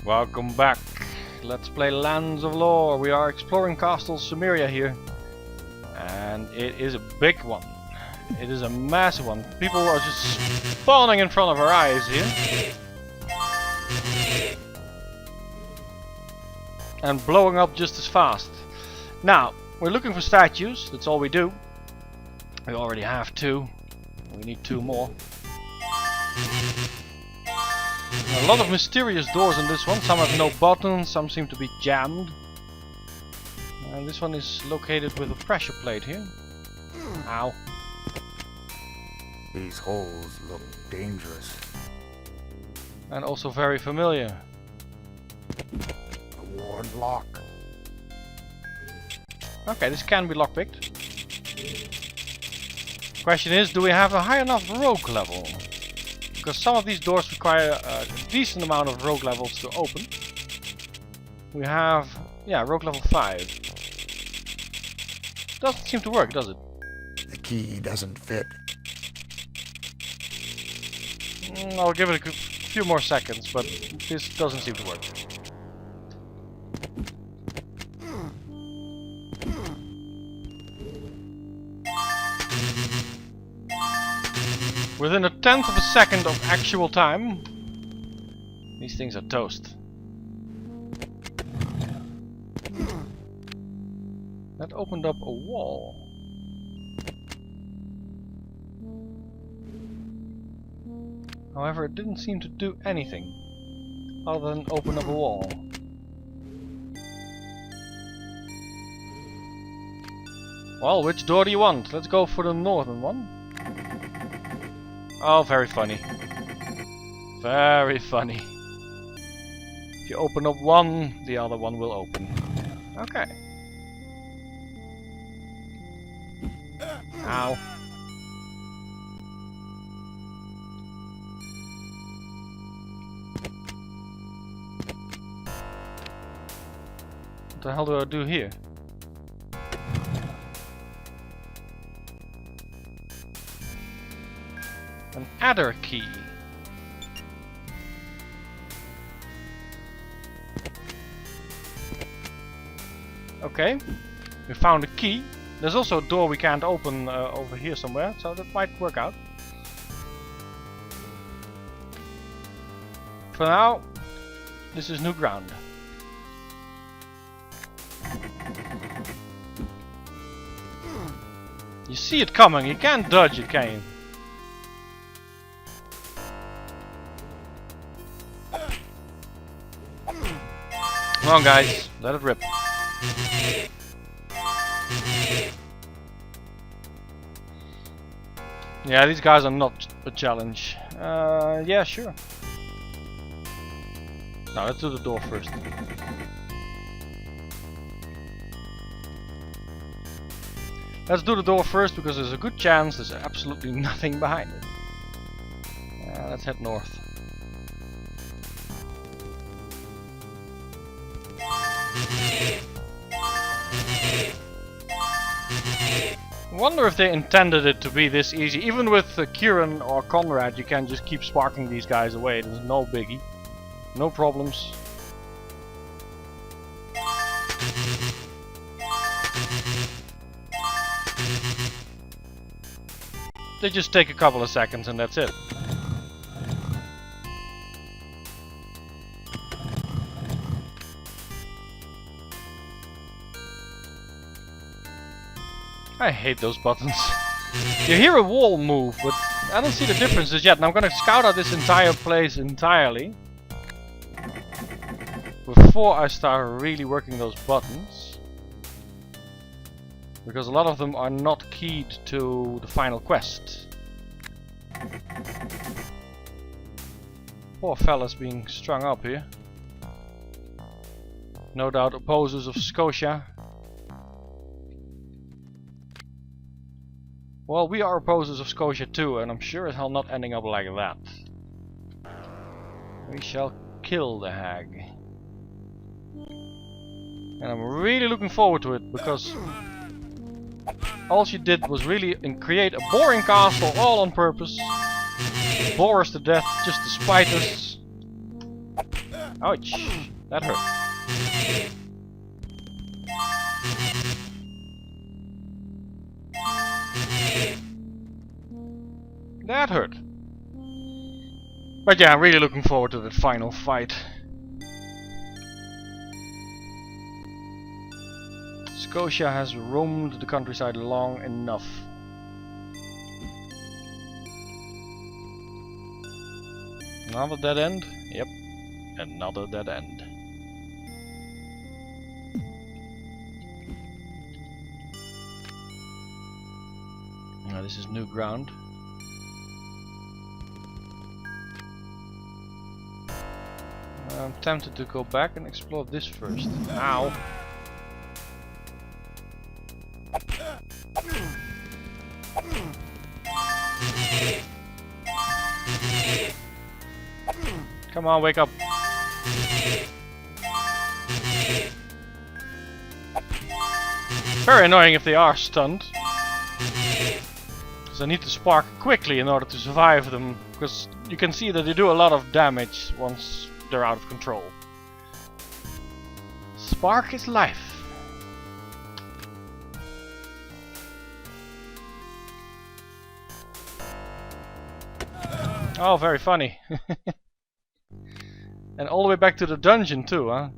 Welcome back. Let's play Lands of Lore. We are exploring Castle Sumeria here. And it is a big one. It is a massive one. People are just spawning in front of our eyes here. And blowing up just as fast. Now, we're looking for statues. That's all we do. We already have 2. We need 2 more. A lot of mysterious doors in this one. Some have no buttons, some seem to be jammed. And this one is located with a pressure plate here. Ow. These holes look dangerous. And also very familiar. A worn lock. Okay, this can be lockpicked. Question is, do we have a high enough rogue level? Because some of these doors require a decent amount of rogue levels to open. We have, yeah, rogue level 5. Doesn't seem to work, does it? The key doesn't fit. I'll give it a few more seconds, but this doesn't seem to work. Within a 1/10 of a second of actual time, these things are toast. That opened up a wall. However, it didn't seem to do anything other than open up a wall. Well, which door do you want? Let's go for the northern one. Oh, very funny. Very funny. If you open up one, the other one will open. Okay. Ow. What the hell do I do here? An adder key. Okay, we found a key. There's also a door we can't open over here somewhere, so that might work out. For now, this is new ground. You see it coming, you can't dodge it, can you? Come on guys, let it rip. Yeah, these guys are not a challenge. Yeah, sure. Now let's do the door first. Let's do the door first because there's a good chance there's absolutely nothing behind it. Let's head north. I wonder if they intended it to be this easy. Even with Kieran or Conrad, you can just keep sparking these guys away. There's no biggie. No problems. They just take a couple of seconds and that's it. I hate those buttons. You hear a wall move, but I don't see the differences yet. And I'm gonna scout out this entire place entirely before I start really working those buttons. Because a lot of them are not keyed to the final quest. Poor fellas being strung up here. No doubt opposers of Scotia. Well, we are opposers of Scotia too, and I'm sure as hell not ending up like that. We shall kill the hag. And I'm really looking forward to it, because all she did was really create a boring castle all on purpose. Bore us to death just to spite us. Ouch! That hurt. That hurt. But yeah, I'm really looking forward to that final fight. Scotia has roamed the countryside long enough. Another dead end? Yep, another dead end. Now this is new ground. I'm tempted to go back and explore this first. Ow! Come on, wake up! Very annoying if they are stunned. Because I need to spark quickly in order to survive them. Because you can see that they do a lot of damage once they're out of control. Spark is life. Oh, very funny. And all the way back to the dungeon too, huh?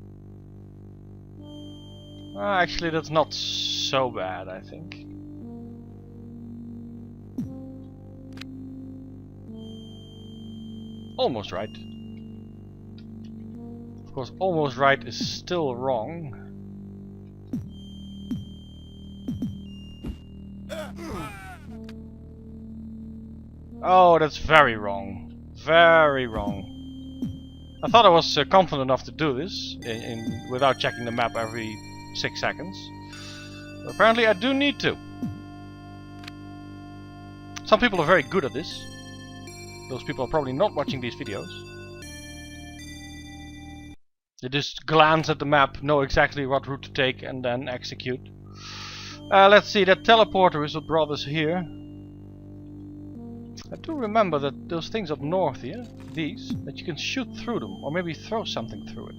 Actually, that's not so bad, I think. Almost right. Of course, almost right is still wrong. Oh, that's very wrong. Very wrong. I thought I was confident enough to do this without checking the map every 6 seconds. But apparently I do need to. Some people are very good at this. Those people are probably not watching these videos. They just glance at the map, know exactly what route to take, and then execute. Let's see, that teleporter is what brought us here. I do remember that those things up north here, these, that you can shoot through them, or maybe throw something through it.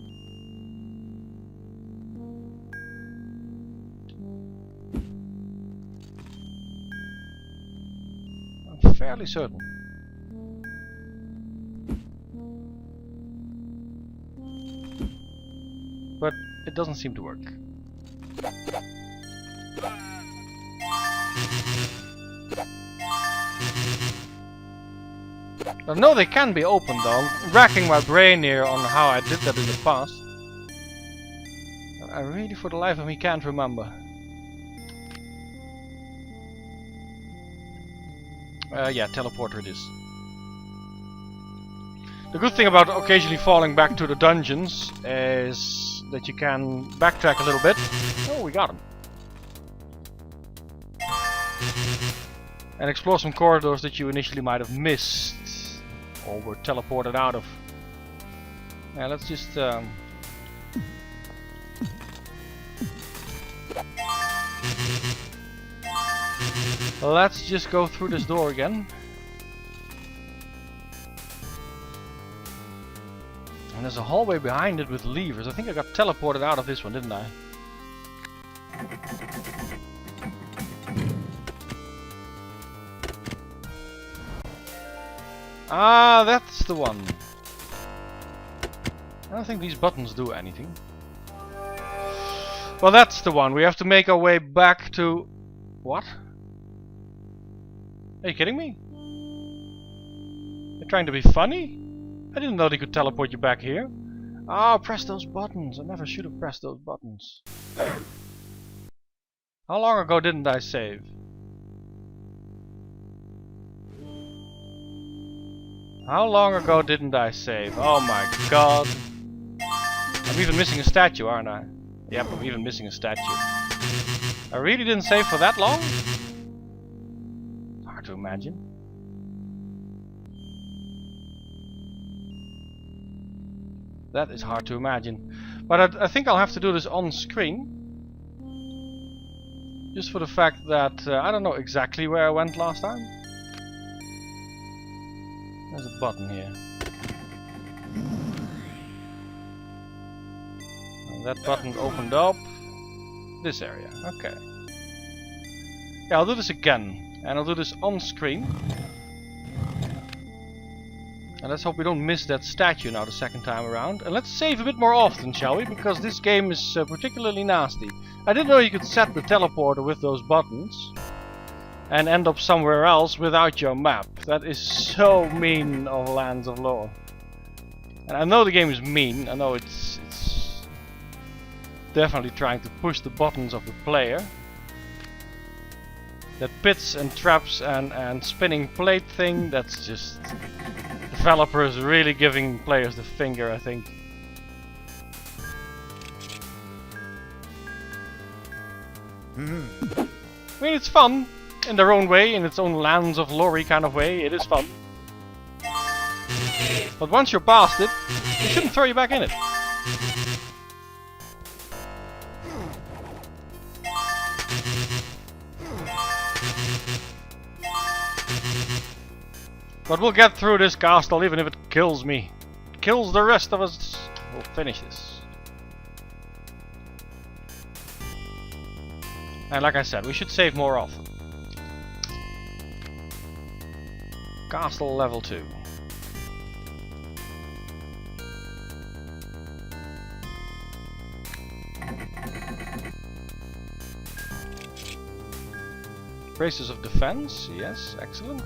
I'm fairly certain. But it doesn't seem to work. I know they can be opened though. I'm racking my brain here on how I did that in the past. But I really for the life of me can't remember. Yeah, teleporter it is. The good thing about occasionally falling back to the dungeons is that you can backtrack a little bit. Oh, we got him. And explore some corridors that you initially might have missed or were teleported out of. Yeah, let's just let's just go through this door again. And there's a hallway behind it with levers. I think I got teleported out of this one, didn't I? Ah, that's the one. I don't think these buttons do anything. Well, that's the one. We have to make our way back to... What? Are you kidding me? You're trying to be funny? I didn't know they could teleport you back here. Ah, press those buttons. I never should have pressed those buttons. How long ago didn't I save? How long ago didn't I save? Oh my god. I'm even missing a statue, aren't I? Yep, I'm even missing a statue. I really didn't save for that long? Hard to imagine. That is hard to imagine. But I think I'll have to do this on screen. Just for the fact that I don't know exactly where I went last time. There's a button here. And that button opened up this area. Okay. Yeah, I'll do this again. And I'll do this on screen. And let's hope we don't miss that statue now the second time around. And let's save a bit more often, shall we? Because this game is particularly nasty. I didn't know you could set the teleporter with those buttons. And end up somewhere else without your map. That is so mean of Lands of Lore. And I know the game is mean. I know it's definitely trying to push the buttons of the player. That pits and traps and spinning plate thing, that's just... Developers really giving players the finger, I think. I mean, it's fun. In their own way, in its own Lands of Lore kind of way, it is fun. But once you're past it, it shouldn't throw you back in it. But we'll get through this castle even if it kills me. It kills the rest of us. We'll finish this. And like I said, we should save more often. Castle level 2. Braces of defense, yes, excellent.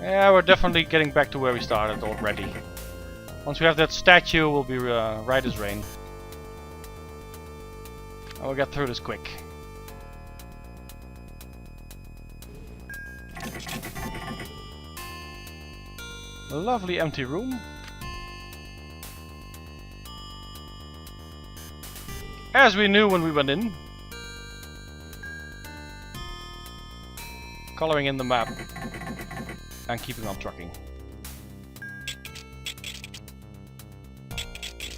Yeah, we're definitely getting back to where we started already. Once we have that statue, we'll be right as rain. And we'll get through this quick. A lovely empty room. As we knew when we went in. Coloring in the map. And keeping on trucking.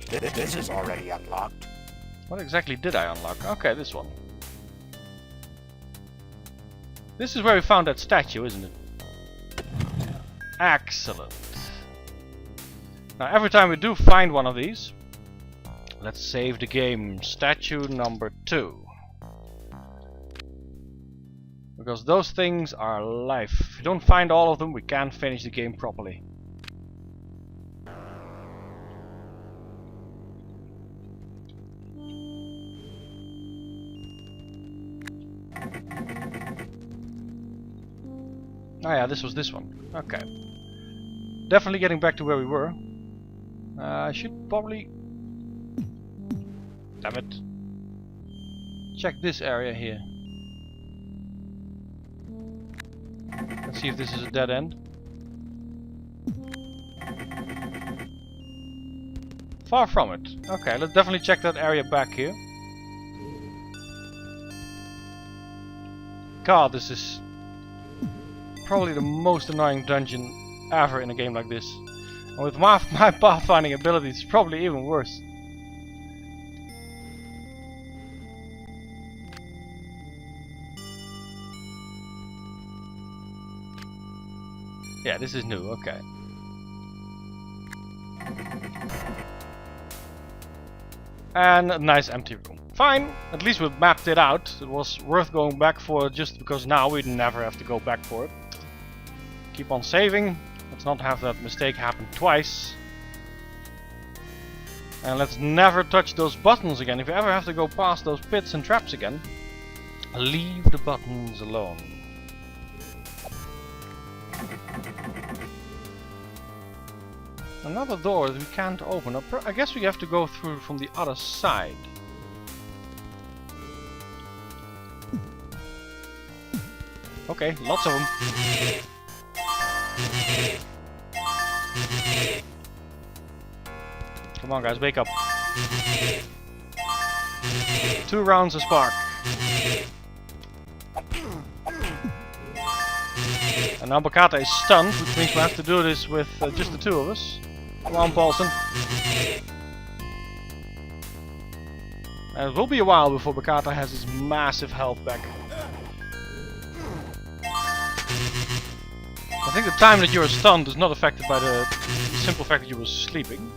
This is already unlocked. What exactly did I unlock? Okay, this one. This is where we found that statue, isn't it? Excellent. Now every time we do find one of these, let's save the game. Statue number 2. Because those things are life. If you don't find all of them, we can't finish the game properly. Oh yeah, this was this one. Okay. Definitely getting back to where we were. I should probably... Damn it. Check this area here. Let's see if this is a dead end. Far from it. Okay, let's definitely check that area back here. God, this is probably the most annoying dungeon ever in a game like this. And with my pathfinding abilities, it's probably even worse. Yeah, this is new, okay. And a nice empty room. Fine, at least we mapped it out. It was worth going back for just because now we'd never have to go back for it. Keep on saving. Let's not have that mistake happen twice. And let's never touch those buttons again. If you ever have to go past those pits and traps again, leave the buttons alone. Another door that we can't open. I guess we have to go through from the other side. Okay, lots of them. Come on guys, wake up. 2 rounds of spark. And now Bakata is stunned, which means we have to do this with just the 2 of us. Come on, Paulson. And it will be a while before Bakata has his massive health back. I think the time that you're stunned is not affected by the simple fact that you were sleeping.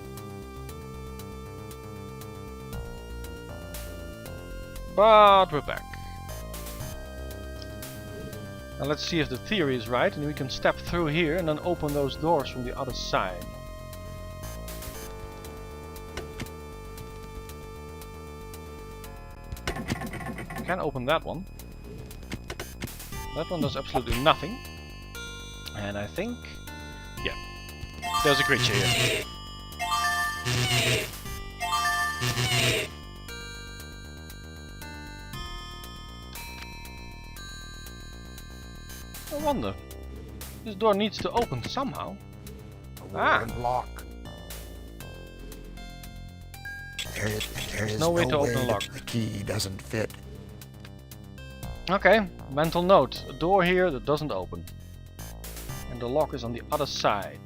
But we're back. Now let's see if the theory is right, and we can step through here and then open those doors from the other side. Can't open that one. That one does absolutely nothing. And I think... yeah. There's a creature here. I wonder. This door needs to open somehow. A wooden block. There is no way to open a lock. The key doesn't fit. Okay, mental note. A door here that doesn't open. And the lock is on the other side.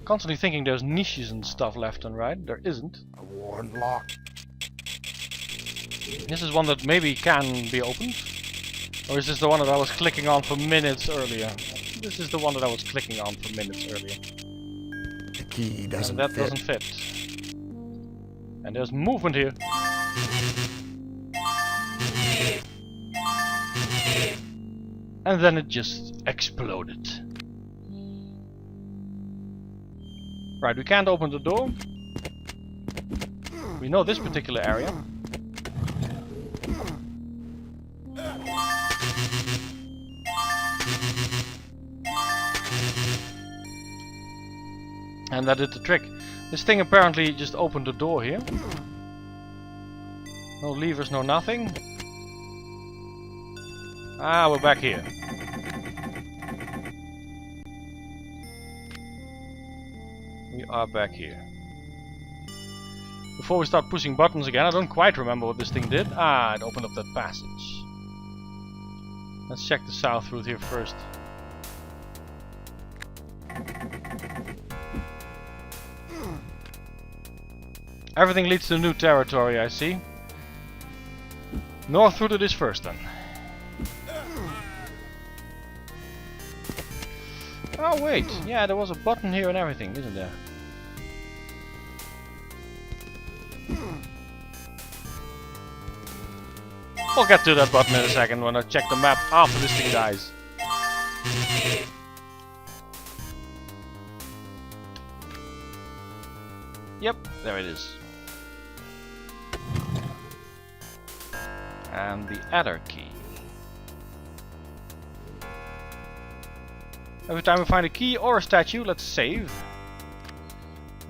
Constantly thinking there's niches and stuff left and right. There isn't. A worn lock. This is one that maybe can be opened. Or is this the one that I was clicking on for minutes earlier? This is the one that I was clicking on for minutes earlier. The key doesn't and that fit. doesn't fit. And there's movement here. And then it just exploded. Right, we can't open the door. We know this particular area. And that did the trick. This thing apparently just opened the door here. No levers, no nothing. Ah, we're back here. We are back here. Before we start pushing buttons again, I don't quite remember what this thing did. Ah, it opened up that passage. Let's check the south route here first. Everything leads to new territory, I see. North route it is first then. Oh wait, yeah, there was a button here and everything, isn't there? We'll get to that button in a second when I check the map after this thing dies. Yep, there it is. And the adder key. Every time we find a key or a statue, let's save.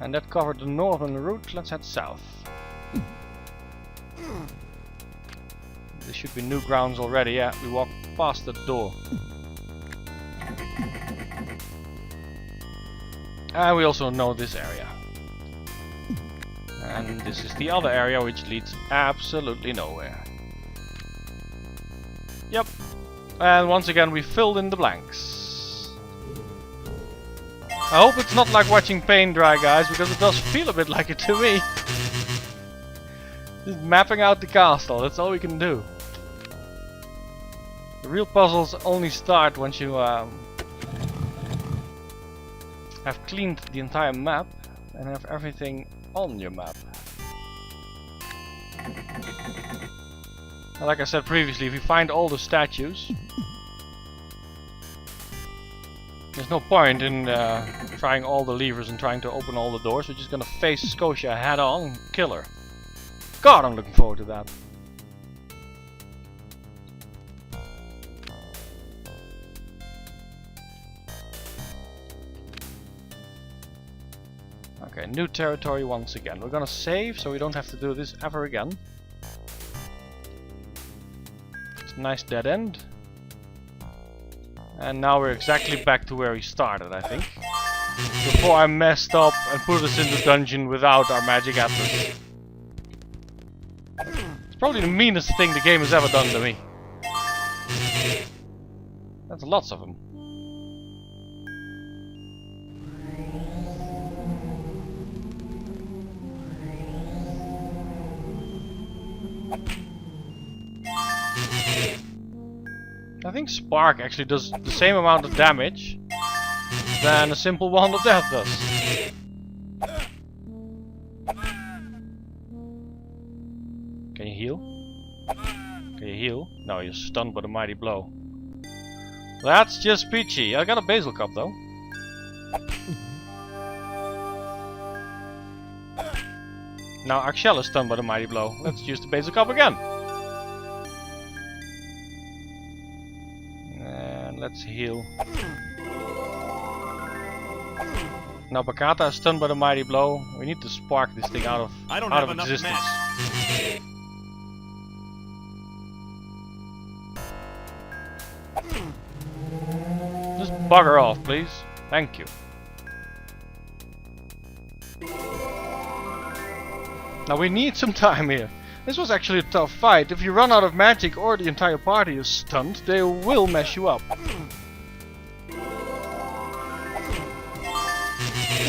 And that covered the northern route, let's head south. This should be new grounds already, yeah, we walked past the door. And we also know this area. And this is the other area which leads absolutely nowhere. Yep. And once again we filled in the blanks. I hope it's not like watching paint dry, guys, because it does feel a bit like it to me. Just mapping out the castle, that's all we can do. The real puzzles only start once you have cleaned the entire map and have everything on your map. Like I said previously, if you find all the statues, there's no point in trying all the levers and trying to open all the doors. We're just gonna face Scotia head on and kill her. God, I'm looking forward to that. Okay, new territory once again. We're gonna save so we don't have to do this ever again. It's a nice dead end. And now we're exactly back to where we started, I think. Before I messed up and put us in the dungeon without our magic atlas. It's probably the meanest thing the game has ever done to me. That's lots of them. I think Spark actually does the same amount of damage than a simple Wand of Death does. Can you heal? Can you heal? No, you're stunned by the mighty blow. That's just peachy. I got a Basil Cup though. Now Axel is stunned by the mighty blow. Let's use the Basil Cup again. And let's heal. Now Bakata is stunned by the mighty blow. We need to spark this thing out of existence. Just bugger off, please. Thank you. Now we need some time here. This was actually a tough fight. If you run out of magic or the entire party is stunned, they will mess you up.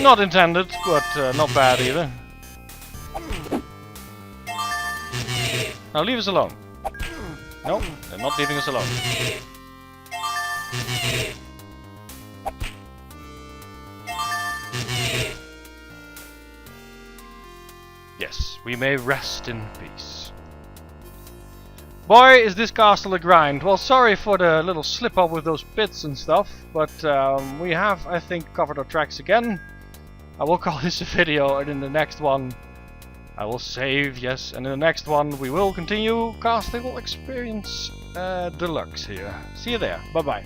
Not intended, but not bad either. Now leave us alone. No, they're not leaving us alone. Yes, we may rest in peace. Boy, is this castle a grind. Well, sorry for the little slip up with those pits and stuff, but we have, I think, covered our tracks again. I will call this a video, and in the next one I will save, yes, and in the next one we will continue Castle Experience Deluxe here. See you there, bye bye.